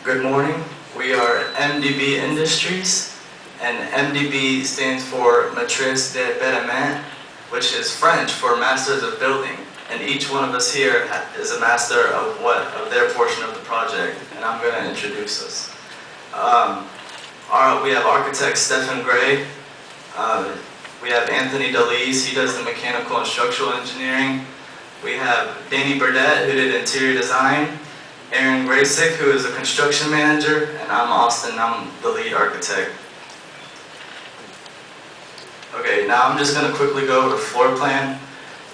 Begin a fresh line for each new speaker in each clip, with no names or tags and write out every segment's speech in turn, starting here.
Good morning. We are MDB Industries, and MDB stands for Maîtrise de Bâtiment, which is French for Masters of Building. And each one of us here is a master of their portion of the project, and I'm going to introduce us. We have architect Stephen Gray. We have Anthony Delise, he does the mechanical and structural engineering. We have Danny Burdett, who did interior design. Aaron Graysick, who is a construction manager, and I'm Austin, I'm the lead architect. Okay, now I'm just going to quickly go over the floor plan.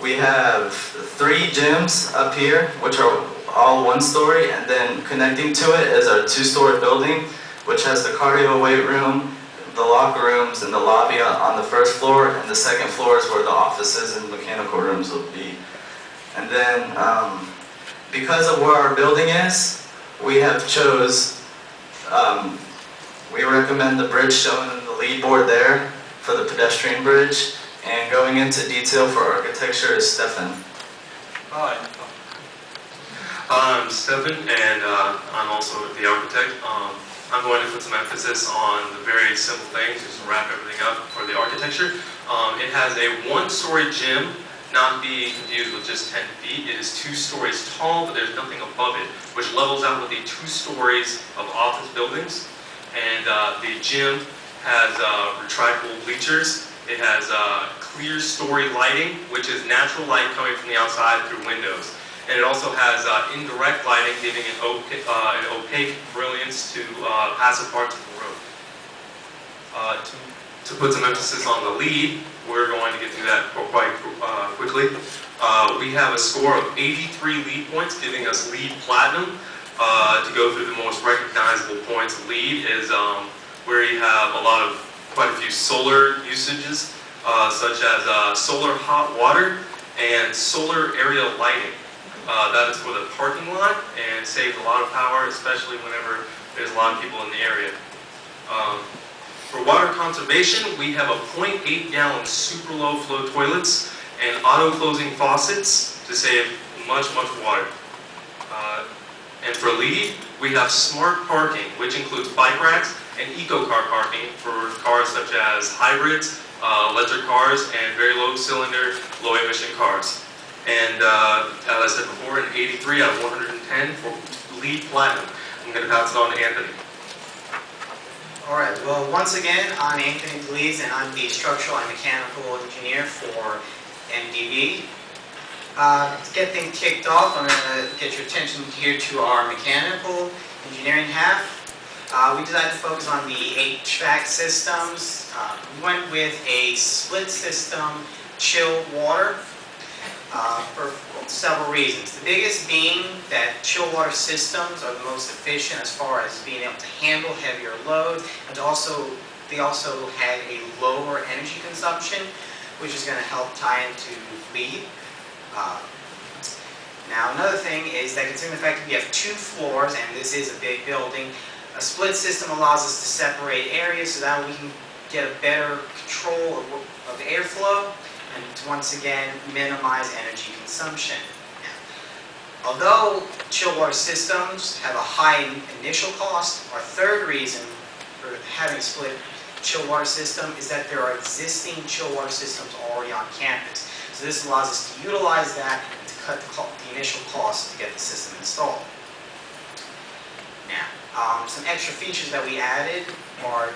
We have 3 gyms up here, which are all 1 story, and then connecting to it is our 2-story building, which has the cardio weight room, the locker rooms, and the lobby on the 1st floor, and the 2nd floor is where the offices and mechanical rooms will be. And then, because of where our building is, we have we recommend the bridge shown in the lead board there for the pedestrian bridge, and going into detail for architecture is Stefan.
Hi, I'm Stefan, and I'm also the architect. I'm going to put some emphasis on the very simple things, just to wrap everything up for the architecture. It has a 1-story gym, not be confused with just 10 feet. It is 2 stories tall, but there's nothing above it, which levels out with the 2 stories of office buildings. And the gym has retractable bleachers. It has clear story lighting, which is natural light coming from the outside through windows. And it also has indirect lighting, giving an opaque brilliance to passive parts of the room. To put some emphasis on the lead, we're going to get through that quite quickly. We have a score of 83 lead points, giving us LEED Platinum. To go through the most recognizable points, LEED is where you have quite a few solar usages, such as solar hot water and solar area lighting. That is for the parking lot and saves a lot of power, especially whenever there's a lot of people in the area. For water conservation, we have a 0.8 gallon super low flow toilets and auto closing faucets to save much water. And for LEED, we have smart parking, which includes bike racks and eco-car parking for cars such as hybrids, electric cars, and very low cylinder, low emission cars. And as I said before, an 83 out of 110 for LEED Platinum. I'm going to pass it on to Anthony.
Alright, well once again, I'm Anthony Delise, and I'm the structural and mechanical engineer for MDB. To get things kicked off, I'm going to get your attention here to our mechanical engineering half. We decided to focus on the HVAC systems. We went with a split system chill water for several reasons. The biggest being that chill water systems are the most efficient as far as being able to handle heavier loads, and they also had a lower energy consumption, which is going to help tie into LEED. Now another thing is that considering the fact that we have 2 floors, and this is a big building, a split system allows us to separate areas so that we can get a better control of the airflow and to once again minimize energy consumption. Now, although chill water systems have a high initial cost, our third reason for having a split chill water system is that there are existing chill water systems already on campus. So this allows us to utilize that and to cut the initial cost to get the system installed. Now, some extra features that we added are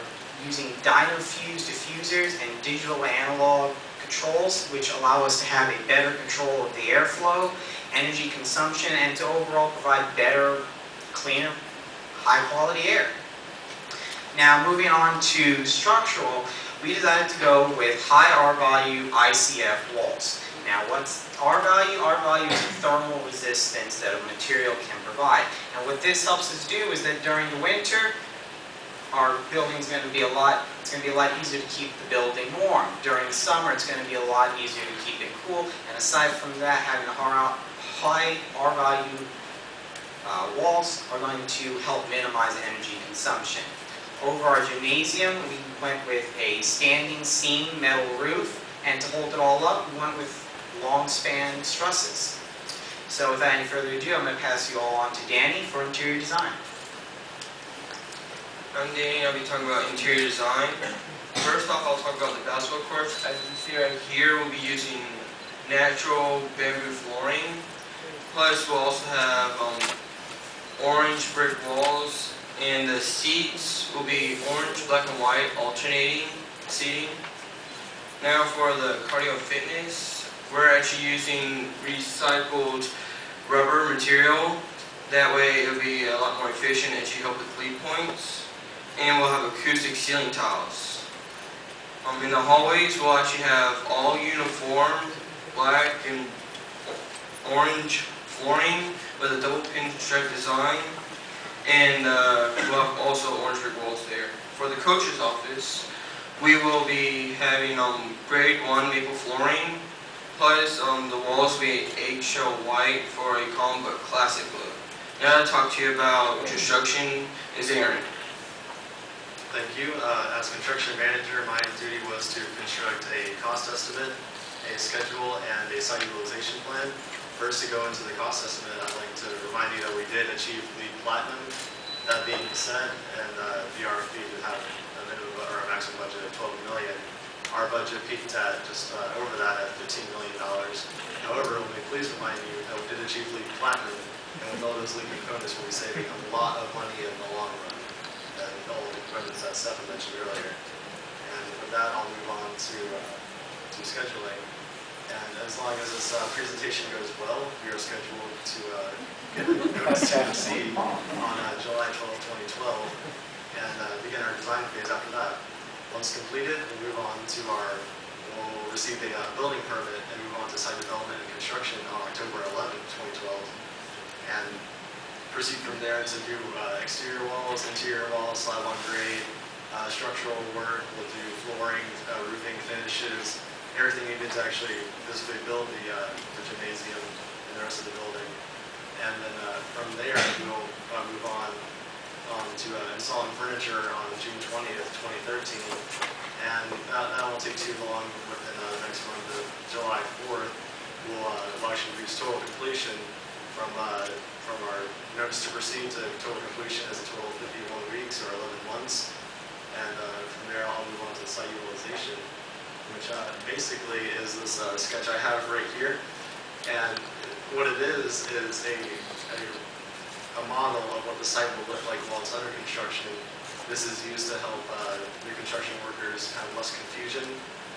using dyno-fused diffusers and digital analog controls, which allow us to have a better control of the airflow, energy consumption, and to overall provide better, cleaner, high-quality air. Now, moving on to structural, we decided to go with high R-value ICF walls. Now, what's R-value? R-value is the thermal resistance that a material can provide. And what this helps us do is that during the winter, our building is going to be a lot easier to keep the building warm. During the summer, it's going to be a lot easier to keep it cool. And aside from that, having high R-value walls are going to help minimize energy consumption. Over our gymnasium, we went with a standing seam metal roof, and to hold it all up, we went with long span trusses. So without any further ado, I'm going to pass you all on to Danny for interior design.
I'm Danny, I'll be talking about interior design. First off, I'll talk about the basketball courts. As you see right here, we'll be using natural bamboo flooring. Plus, we'll also have orange brick walls, and the seats will be orange, black, and white, alternating seating. Now for the cardio fitness, we're actually using recycled rubber material. That way it'll be a lot more efficient and should help with lead points. And we'll have acoustic ceiling tiles. In the hallways, we'll actually have all uniform black and orange flooring with a double pinstripe design, and we'll have also orange brick walls there. For the coach's office, we will be having grade 1 maple flooring, plus the walls will be eggshell white for a calm but classic look. Now to talk to you about construction is Aaron.
Thank you. As construction manager, my duty was to construct a cost estimate, a schedule, and a site utilization plan. First, to go into the cost estimate, I'd like to remind you that we did achieve LEED Platinum. That being said, and the RFP did have a minimum or a maximum budget of $12 million. Our budget peaked at just over that at $15 million. However, let me please remind you that we did achieve LEED Platinum, and with all those LEED components, we'll be saving a lot of money in the long run. And all the components that Stefan mentioned earlier. And with that, I'll move on to scheduling. And as long as this presentation goes well, we are scheduled to get a notice to proceed on July 12, 2012, and begin our design phase after that. Once completed, we'll move on to we'll receive a building permit and move on to site development and construction on October 11, 2012. And proceed from there to do exterior walls, interior walls, slab on grade, structural work. We'll do flooring, roofing finishes, everything needed to actually physically build the gymnasium and the rest of the building. And then from there, we'll move on to installing furniture on June 20th, 2013. And that won't take too long. Within the next month of July 4th, we'll actually reach total completion from our notice to proceed to total completion is a total of 51 weeks or 11 months. And from there, I'll move on to site utilization, which basically is this sketch I have right here. And what it is a model of what the site will look like while it's under construction. This is used to help new construction workers have less confusion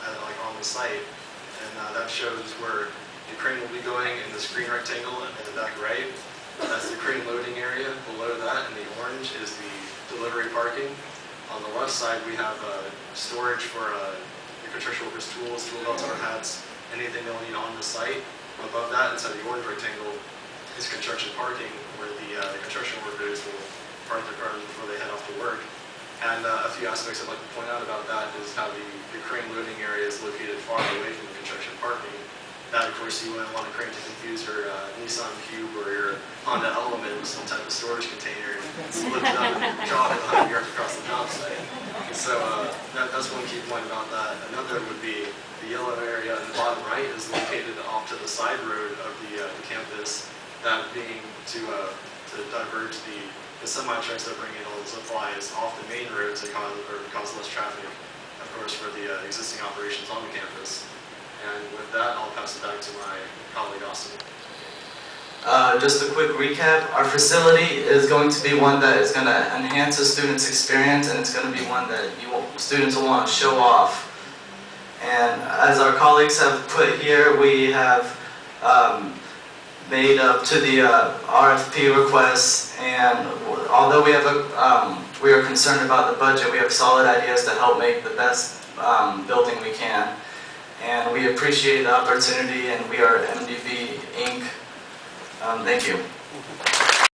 on the site. And that shows where the crane will be going in this green rectangle in the back right. That's the crane loading area. Below that, in the orange, is the delivery parking. On the left side, we have storage for the construction workers' tools, tool belts, hard hats, anything they'll need on the site. Above that, inside the orange rectangle, is construction parking, where the construction workers will park their cars before they head off to work. And a few aspects I'd like to point out about that is how the crane loading area is located far away from the construction parking. That, of course, you wouldn't want a crane to confuse your Nissan Cube or your Honda Element with some type of storage container and lift it up and jog it 100 yards across the job site. So that's one key point about that. Another would be the yellow area in the bottom right is located off to the side road of the campus. That being to diverge the semi-trucks that bring in all the supplies off the main road to cause less traffic, of course, for the existing operations on the campus. And with that, I'll pass it back to my colleague, Austin.
Just a quick recap. Our facility is going to be one that is going to enhance the student's experience, and it's going to be one that students will want to show off. And as our colleagues have put here, we have made up to the RFP requests, and although we are concerned about the budget, we have solid ideas to help make the best building we can. And we appreciate the opportunity, and we are MDV Inc. Thank you.